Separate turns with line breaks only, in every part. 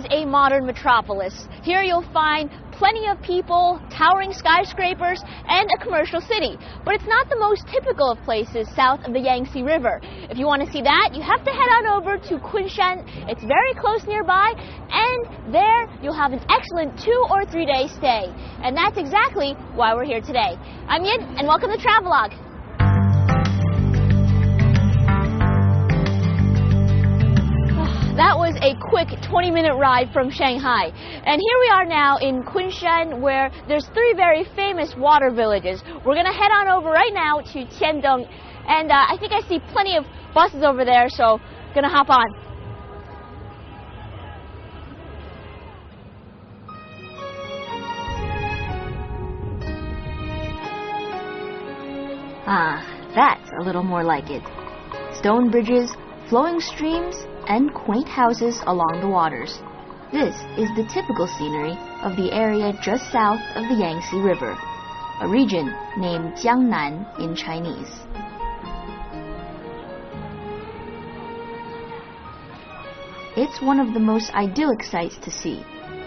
is a modern metropolis. Here you'll find plenty of people, towering skyscrapers, and a commercial city. But it's not the most typical of places south of the Yangtze River. If you want to see that, you have to head on over to Kunshan. It's very close nearby, and there you'll have an excellent 2 or 3 day stay. And that's exactly why we're here today. I'm Yin, and welcome to Travelogue. That was a quick 20-minute ride from Shanghai. And here we are now in Kunshan, where there's 3 very famous water villages. We're going to head on over right now to Tiandong. And I think I see plenty of buses over there, so going to hop on.
Ah, that's a little more like it. Stone bridges, flowing streams, and quaint houses along the waters. This is the typical scenery of the area just south of the Yangtze River, a region named Jiangnan in Chinese. It's one of the most idyllic sights to see.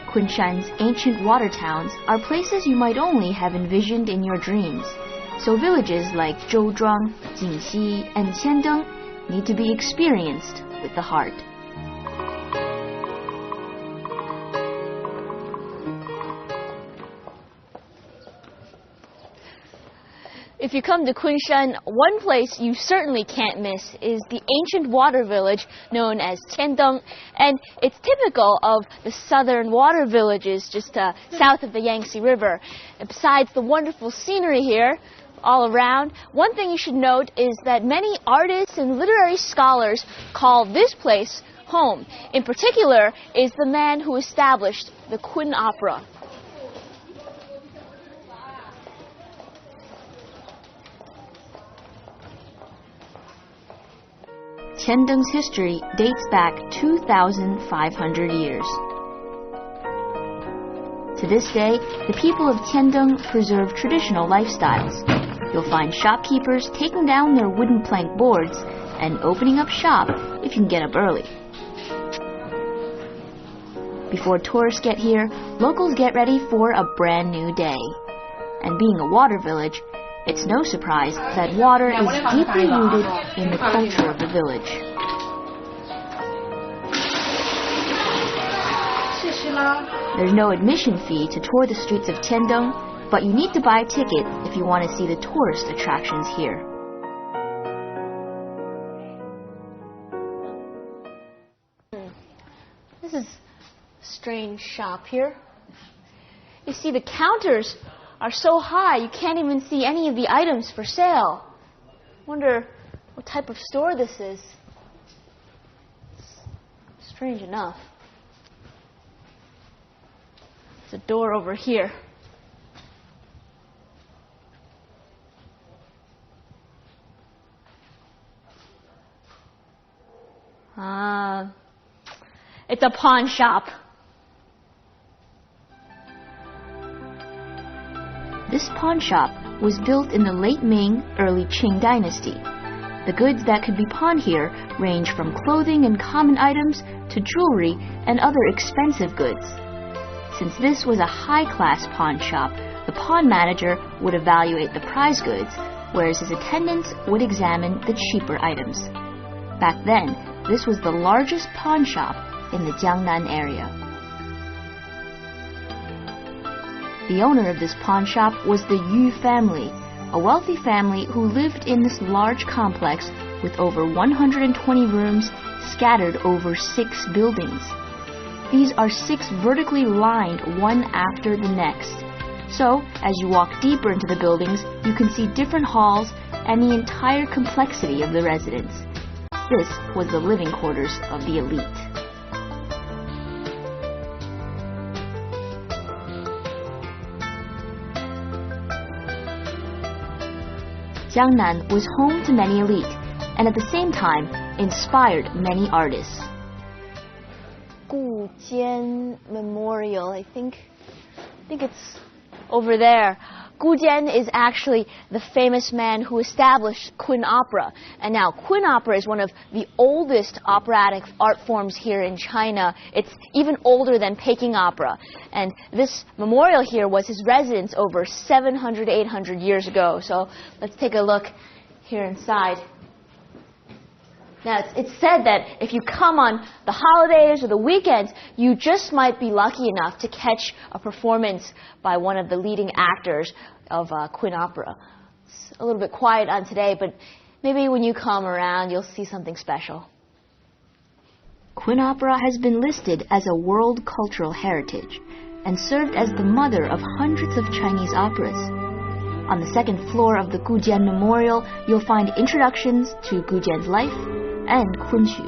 Kunshan's ancient water towns are places you might only have envisioned in your dreams, so villages like Zhouzhuang, Jingxi, and Tiandong need to be experienced with the heart.
If you come to Kunshan, one place you certainly can't miss is the ancient water village known as Tiandong, and it's typical of the southern water villages just south of the Yangtze River. And besides the wonderful scenery here all around, one thing you should note is that many artists and literary scholars call this place home. In particular is the man who established the Kun opera.
Tiandong's history dates back 2,500 years. To this day, the people of Tiandong preserve traditional lifestyles. You'll find shopkeepers taking down their wooden plank boards and opening up shop if you can get up early. Before tourists get here, locals get ready for a brand new day. And being a water village, it's no surprise that water is deeply rooted in the culture of the village. There's no admission fee to tour the streets of Tiandong, but you need to buy a ticket if you want to see the tourist attractions here.
This is a strange shop here. You see, the counters are so high you can't even see any of the items for sale. Wonder what type of store this is. It's strange enough. There's a door over here. It's a pawn shop.
This pawn shop was built in the late Ming, early Qing dynasty. The goods that could be pawned here range from clothing and common items to jewelry and other expensive goods. Since this was a high-class pawn shop, the pawn manager would evaluate the prize goods, whereas his attendants would examine the cheaper items. Back then, this was the largest pawn shop in the Jiangnan area. The owner of this pawn shop was the Yu family, a wealthy family who lived in this large complex with over 120 rooms scattered over 6 buildings. These are 6 vertically lined one after the next. So, as you walk deeper into the buildings, you can see different halls and the entire complexity of the residence. This was the living quarters of the elite. Jiangnan was home to many elite, and at the same time, inspired many artists.
Gujian Memorial, I think it's over there. Gujian is actually the famous man who established Kun opera. And now Kun opera is one of the oldest operatic art forms here in China. It's even older than Peking opera. And this memorial here was his residence over 700, 800 years ago. So let's take a look here inside. Now, it's said that if you come on the holidays or the weekends, you just might be lucky enough to catch a performance by one of the leading actors of Kun opera. It's a little bit quiet on today, but maybe when you come around, you'll see something special.
Kun opera has been listed as a World Cultural Heritage and served as the mother of hundreds of Chinese operas. On the second floor of the Gujian Memorial, you'll find introductions to Gujian's life and Kunxu.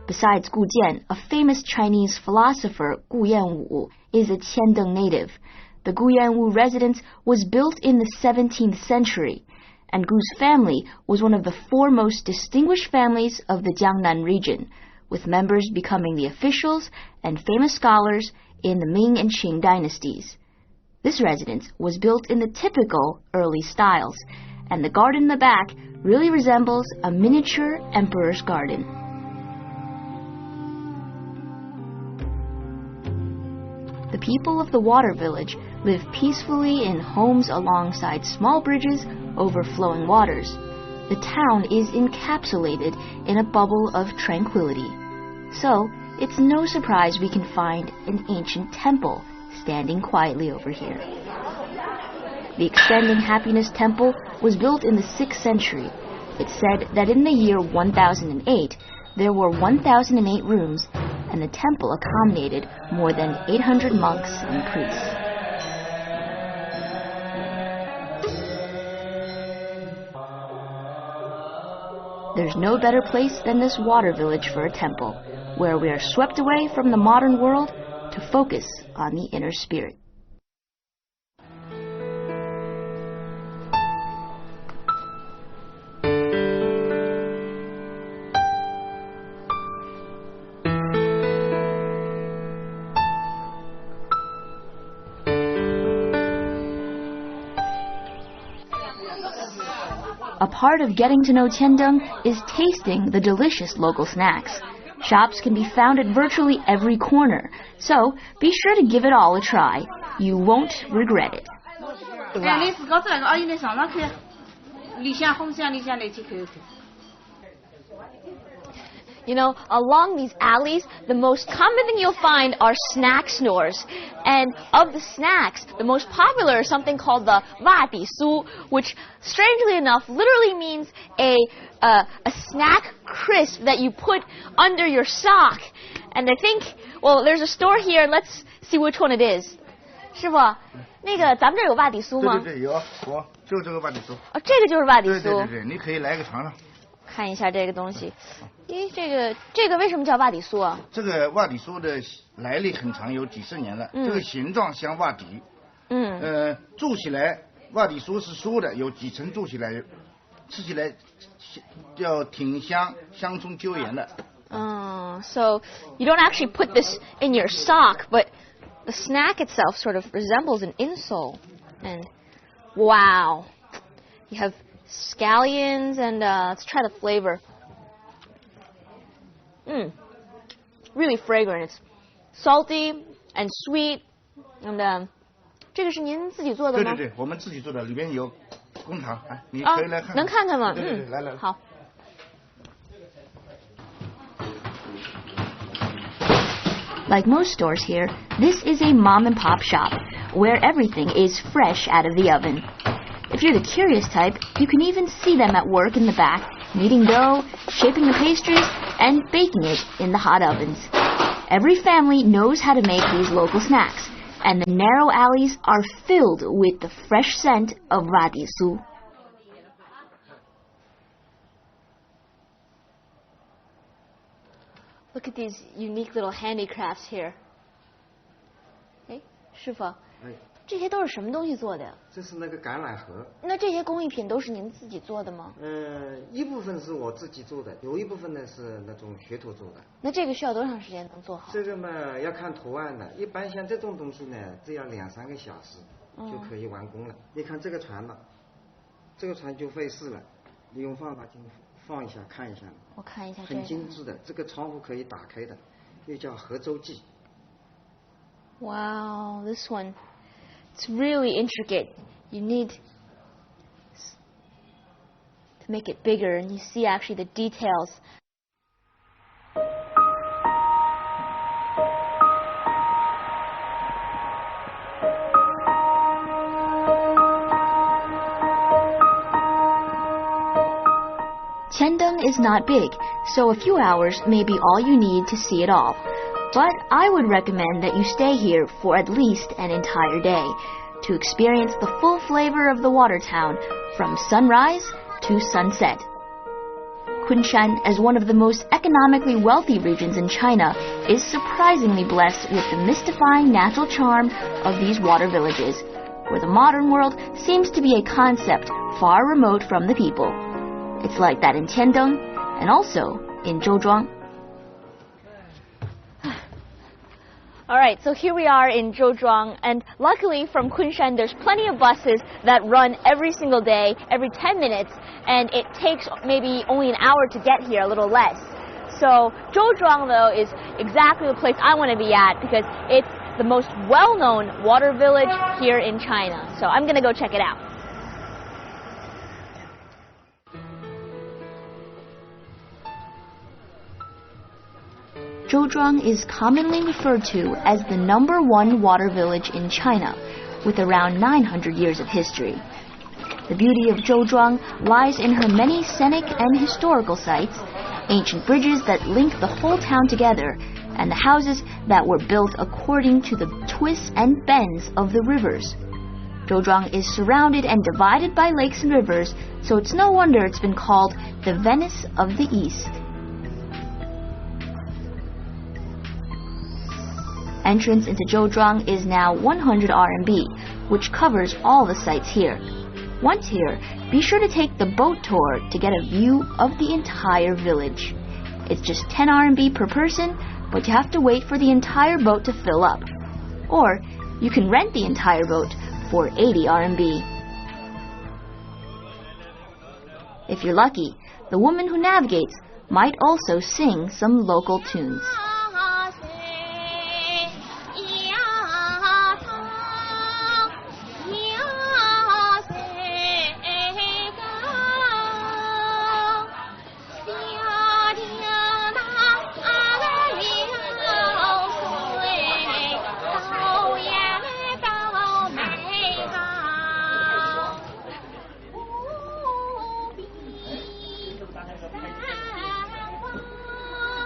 Besides Gu Jian, a famous Chinese philosopher, Gu Yanwu, is a Qiandeng native. The Gu Yanwu residence was built in the 17th century, and Gu's family was one of the four most distinguished families of the Jiangnan region, with members becoming the officials and famous scholars in the Ming and Qing dynasties. This residence was built in the typical early styles, and the garden in the back really resembles a miniature emperor's garden. The people of the water village live peacefully in homes alongside small bridges over flowing waters. The town is encapsulated in a bubble of tranquility. So, it's no surprise we can find an ancient temple standing quietly over here. The Extending Happiness Temple was built in the 6th century. It's said that in the year 1008, there were 1008 rooms, and the temple accommodated more than 800 monks and priests. There's no better place than this water village for a temple, where we are swept away from the modern world to focus on the inner spirit. A part of getting to know Qiandeng is tasting the delicious local snacks. Shops can be found at virtually every corner, so be sure to give it all a try. You won't regret it.
You know, along these alleys, the most common thing you'll find are snack stores. And of the snacks, the most popular is something called the wa di su, which, strangely enough, literally means a snack crisp that you put under your sock. And I think, well, there's a store here. Let's see which one it is. 师傅，那个咱们这儿有wa di su吗？
对，有，我就这个wa di su。
哦，这个就是wa di su。
对，你可以来个尝尝。
看一下这个东西，咦，这个为什么叫瓦底酥啊？
这个瓦底酥的来历很长，有几十年了。这个形状像瓦底。做起来瓦底酥是酥的，有几层做起来，吃起来要挺香，香葱椒盐的。
So you don't actually put this in your sock, but the snack itself sort of resembles an insole. And wow, you have scallions, and let's try the flavor. Really fragrant. It's salty and sweet. And 这个是您自己做的吗？
对，我们自己做的，里面有工厂，你可以来看。
能看看吗？
对，来。
好。
Like most stores here, this is a mom-and-pop shop, where everything is fresh out of the oven. If you're the curious type, you can even see them at work in the back, kneading dough, shaping the pastries, and baking it in the hot ovens. Every family knows how to make these local snacks, and the narrow alleys are filled with the fresh scent of wa di su.
Look at these unique little handicrafts here. 哎，师傅，这些都是什么东西做的呀？
这是那个橄榄核。
那这些工艺品都是您自己做的吗？
一部分是我自己做的，有一部分呢是那种学徒做的。
那这个需要多长时间能做好？
这个嘛要看图案的，一般像这种东西呢，只要2-3个小时就可以完工了。你看这个船嘛，这个船就费事了，你用放大镜放一下看一下。
我看一下这个。
很精致的，这个窗户可以打开的，又叫合舟记。
Wow, this one. It's really intricate. You need to make it bigger, and you see actually the details.
Qiandong is not big, so a few hours may be all you need to see it all. But I would recommend that you stay here for at least an entire day to experience the full flavor of the water town from sunrise to sunset. Kunshan, as one of the most economically wealthy regions in China, is surprisingly blessed with the mystifying natural charm of these water villages, where the modern world seems to be a concept far remote from the people. It's like that in Qiandong and also in Zhouzhuang.
Alright, so here we are in Zhouzhuang, and luckily from Kunshan there's plenty of buses that run every single day, every 10 minutes, and it takes maybe only an hour to get here, a little less. So Zhouzhuang though is exactly the place I want to be at because it's the most well-known water village here in China. So I'm going to go check it out.
Zhouzhuang is commonly referred to as the #1 water village in China, with around 900 years of history. The beauty of Zhouzhuang lies in her many scenic and historical sites, ancient bridges that link the whole town together, and the houses that were built according to the twists and bends of the rivers. Zhouzhuang is surrounded and divided by lakes and rivers, so it's no wonder it's been called the Venice of the East. Entrance into Zhouzhuang is now 100 RMB, which covers all the sites here. Once here, be sure to take the boat tour to get a view of the entire village. It's just 10 RMB per person, but you have to wait for the entire boat to fill up. Or you can rent the entire boat for 80 RMB. If you're lucky, the woman who navigates might also sing some local tunes.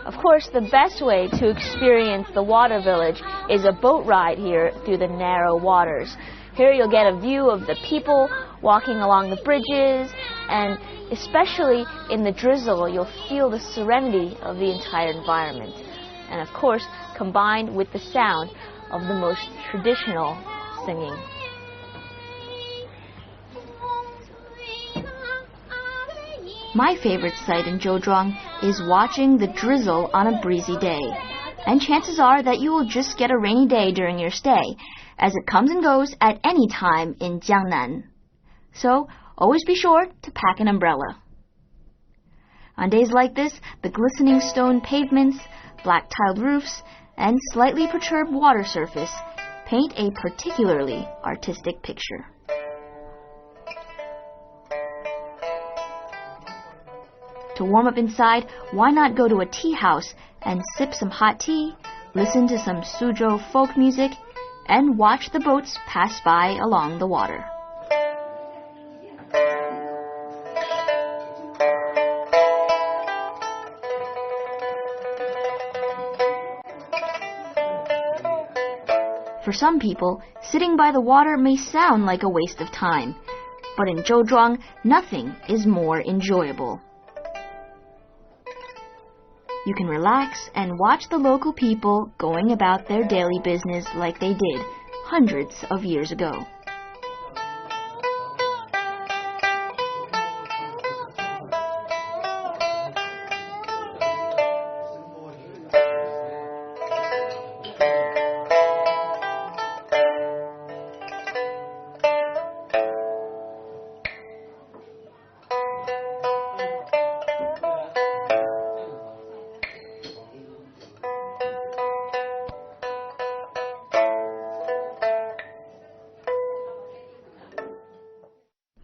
Of course, the best way to experience the water village is a boat ride here through the narrow waters. Here you'll get a view of the people walking along the bridges, and especially in the drizzle, you'll feel the serenity of the entire environment. And of course, combined with the sound of the most traditional singing.
My favorite sight in Zhouzhuang is watching the drizzle on a breezy day. And chances are that you will just get a rainy day during your stay, as it comes and goes at any time in Jiangnan. So, always be sure to pack an umbrella. On days like this, the glistening stone pavements, black tiled roofs, and slightly perturbed water surface paint a particularly artistic picture. To warm up inside, why not go to a tea house and sip some hot tea, listen to some Suzhou folk music, and watch the boats pass by along the water. For some people, sitting by the water may sound like a waste of time, but in Zhouzhuang, nothing is more enjoyable. You can relax and watch the local people going about their daily business like they did hundreds of years ago.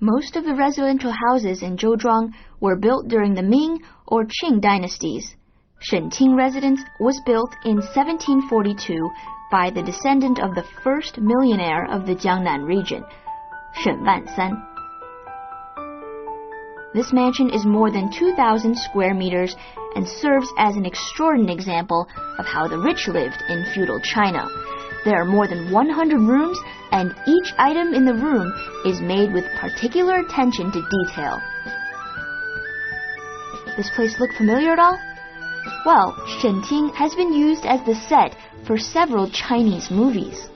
Most of the residential houses in Zhouzhuang were built during the Ming or Qing dynasties. Shenting residence was built in 1742 by the descendant of the first millionaire of the Jiangnan region, Shen Wansan. This mansion is more than 2,000 square meters and serves as an extraordinary example of how the rich lived in feudal China. There are more than 100 rooms, and each item in the room is made with particular attention to detail. This place look familiar at all? Well, Shenting has been used as the set for several Chinese movies.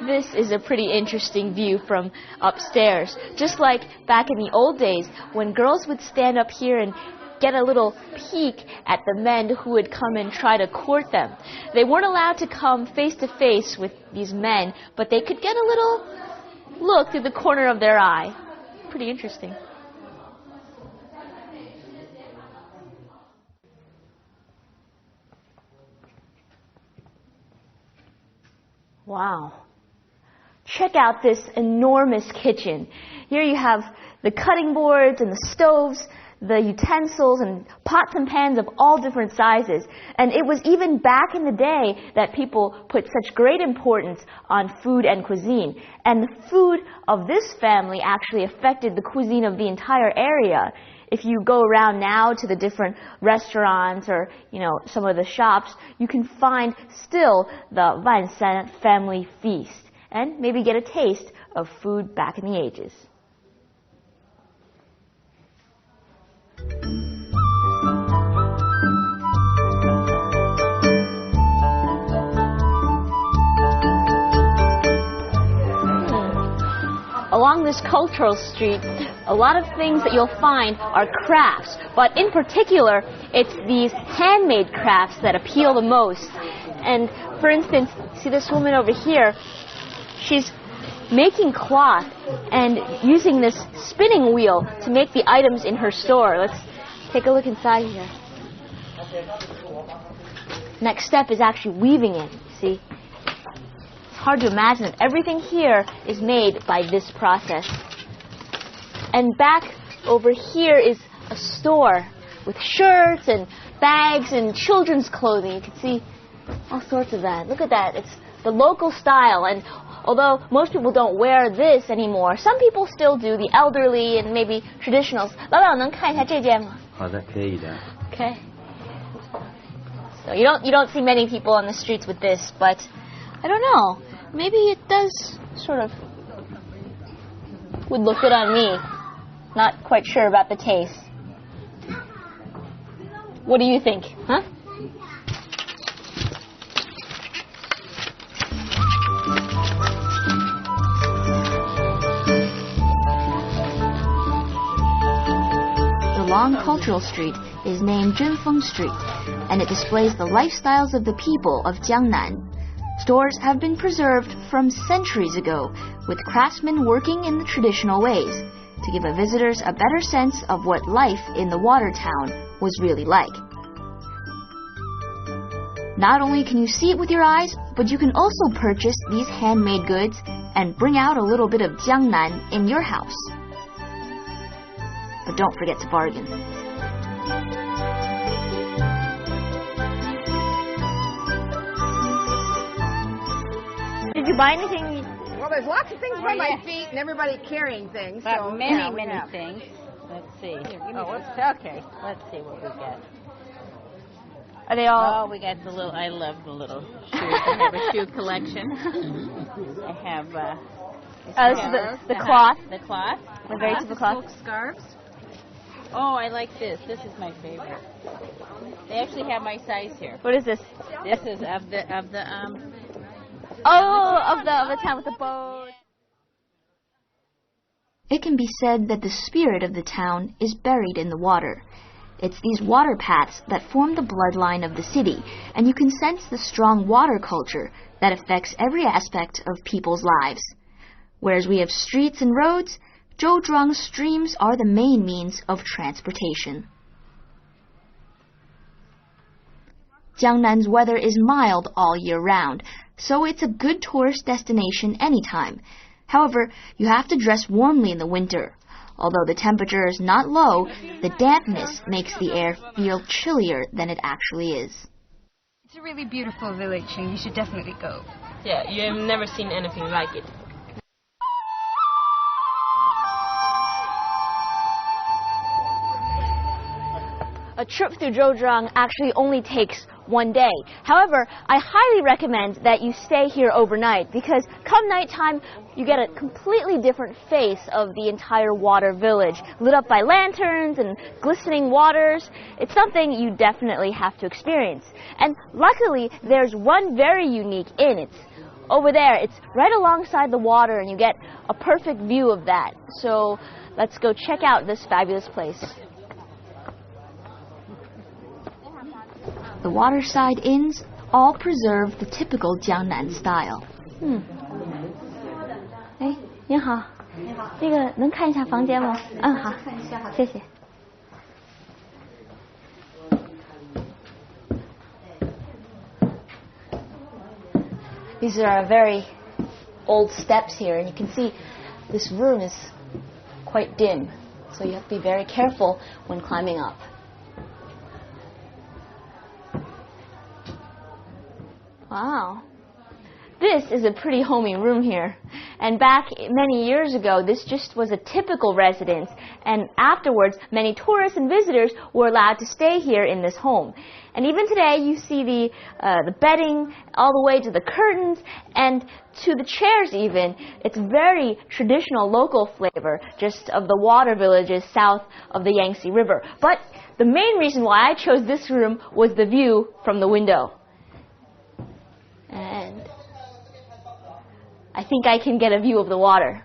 This is a pretty interesting view from upstairs. Just like back in the old days when girls would stand up here and get a little peek at the men who would come and try to court them. They weren't allowed to come face to face with these men, but they could get a little look through the corner of their eye. Pretty interesting. Wow. Check out this enormous kitchen. Here you have the cutting boards and the stoves, the utensils and pots and pans of all different sizes. And it was even back in the day that people put such great importance on food and cuisine. And the food of this family actually affected the cuisine of the entire area. If you go around now to the different restaurants or, some of the shops, you can find still the Wansan family feast and maybe get a taste of food back in the ages. Along this cultural street, a lot of things that you'll find are crafts, but in particular, it's these handmade crafts that appeal the most. And for instance, see this woman over here? She's making cloth and using this spinning wheel to make the items in her store. Let's take a look inside here. Next step is actually weaving it, see? It's hard to imagine that everything here is made by this process. And back over here is a store with shirts and bags and children's clothing. You can see all sorts of that. Look at that. It's the local style. And although most people don't wear this anymore, some people still do, the elderly and maybe traditionals. 老板，能看一下这件吗？好的，可以的。Okay. So you don't see many people on the streets with this, but I don't know. Maybe it does sort of would look good on me. Not quite sure about the taste. What do you think? Huh?
The long cultural street is named Zhenfeng Street, and it displays the lifestyles of the people of Jiangnan. Stores have been preserved from centuries ago, with craftsmen working in the traditional ways, to give visitors a better sense of what life in the water town was really like. Not only can you see it with your eyes, but you can also purchase these handmade goods and bring out a little bit of Jiangnan in your house. But don't forget to bargain.
Did you buy anything?
Well, there's lots of things by my feet and everybody carrying things.
But
so,
many things. Let's see. Okay. Let's see what we get.
Are they all?
Oh, we got the little. I love the little shoes. I have a shoe collection. I have.
This is the cloth.
The cloth.
The very simple cloth.
Silk scarves. Oh, I like this. This is my favorite. They actually have my size here.
What is this?
This is of the
of the town with the boat.
It can be said that the spirit of the town is buried in the water. It's these water paths that form the bloodline of the city, and you can sense the strong water culture that affects every aspect of people's lives. Whereas we have streets and roads, Zhouzhuang's streams are the main means of transportation. Jiangnan's weather is mild all year round, so it's a good tourist destination anytime. However, you have to dress warmly in the winter. Although the temperature is not low, the dampness makes the air feel chillier than it actually is.
It's a really beautiful village and you should definitely go.
Yeah, you have never seen anything like it.
A trip through Zhouzhuang actually only takes one day. However, I highly recommend that you stay here overnight because come nighttime, you get a completely different face of the entire water village, lit up by lanterns and glistening waters. It's something you definitely have to experience. And luckily, there's one very unique inn. It's over there. It's right alongside the water and you get a perfect view of that. So let's go check out this fabulous place.
The waterside inns all preserve the typical Jiangnan style.
哎，您好，这个能看一下房间吗？嗯，好，谢谢。These are very old steps here, and you can see this room is quite dim, so you have to be very careful when climbing up. Wow. This is a pretty homey room here. And back many years ago, this just was a typical residence. And afterwards, many tourists and visitors were allowed to stay here in this home. And even today, you see the bedding all the way to the curtains and to the chairs even. It's very traditional local flavor, just of the water villages south of the Yangtze River. But the main reason why I chose this room was the view from the window. And I think I can get a view of the water.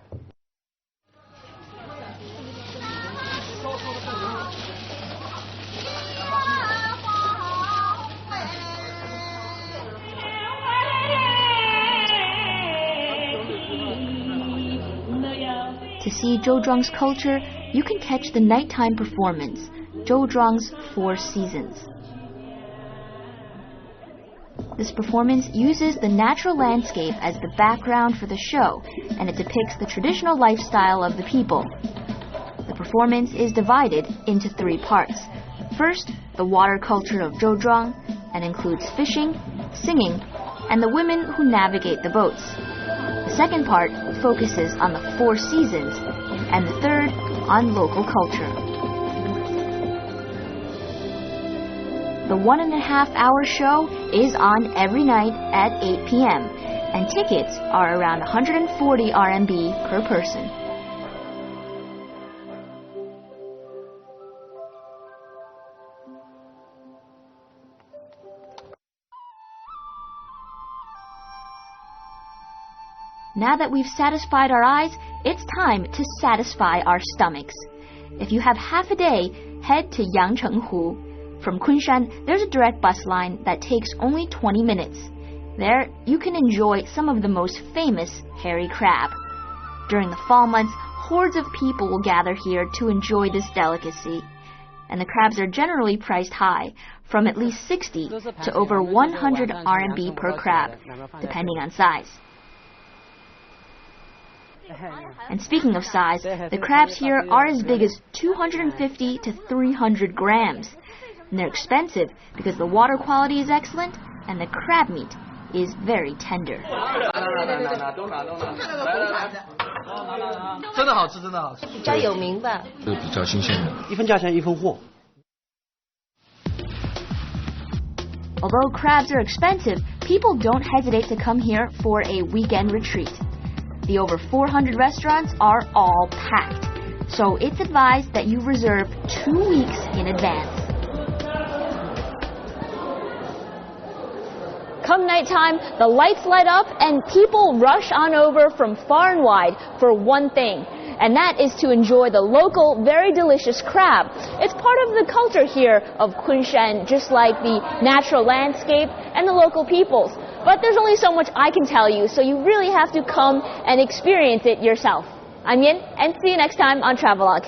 To see Zhouzhuang's culture, you can catch the nighttime performance, Zhouzhuang's Four Seasons. This performance uses the natural landscape as the background for the show, and it depicts the traditional lifestyle of the people. The performance is divided into three parts. First, the water culture of Zhouzhuang, and includes fishing, singing, and the women who navigate the boats. The second part focuses on the Four Seasons, and the third on local culture. The 1.5-hour show is on every night at 8 p.m., and tickets are around 140 RMB per person. Now that we've satisfied our eyes, it's time to satisfy our stomachs. If you have half a day, head to Yangchenghu. From Kunshan, there's a direct bus line that takes only 20 minutes. There, you can enjoy some of the most famous hairy crab. During the fall months, hordes of people will gather here to enjoy this delicacy. And the crabs are generally priced high, from at least 60 to over 100 RMB per crab, depending on size. And speaking of size, the crabs here are as big as 250 to 300 grams. And they're expensive because the water quality is excellent and the crab meat is very tender. Although crabs are expensive, people don't hesitate to come here for a weekend retreat. The over 400 restaurants are all packed. So it's advised that you reserve 2 weeks in advance.
Come nighttime, the lights light up and people rush on over from far and wide for one thing. And that is to enjoy the local, very delicious crab. It's part of the culture here of Kunshan, just like the natural landscape and the local peoples. But there's only so much I can tell you, so you really have to come and experience it yourself. I'm Yin, and see you next time on Travelogue.